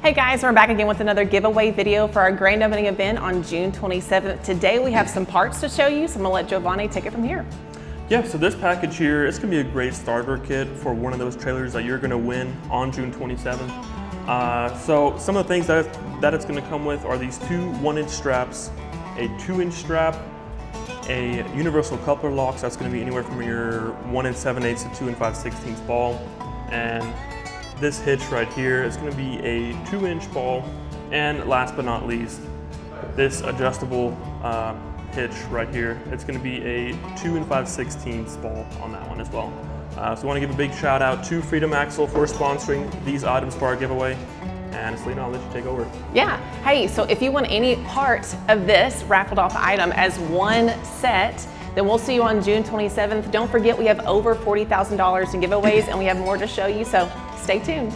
Hey guys, we're back again with another giveaway video for our grand opening event on June 27th. Today we have some parts to show you, so I'm gonna let Giovanni take it from here. Yeah, so this package here, it's gonna be a great starter kit for one of those trailers that you're gonna win on June 27th. So some of the things that it's gonna come with are these two 1-inch straps, a 2-inch strap, a universal coupler lock, so that's gonna be anywhere from your 1 7/8 to 2 5/16 ball, and this hitch right here is going to be a 2-inch ball, and last but not least, this adjustable hitch right here. It's going to be a 2 5/16 ball on that one as well. So I want to give a big shout out to Freedom Axle for sponsoring these items for our giveaway. And Selena, I'll let you take over. Yeah, hey, so if you want any part of this raffled off item as one set, then we'll see you on June 27th. Don't forget, we have over $40,000 in giveaways and we have more to show you, so stay tuned.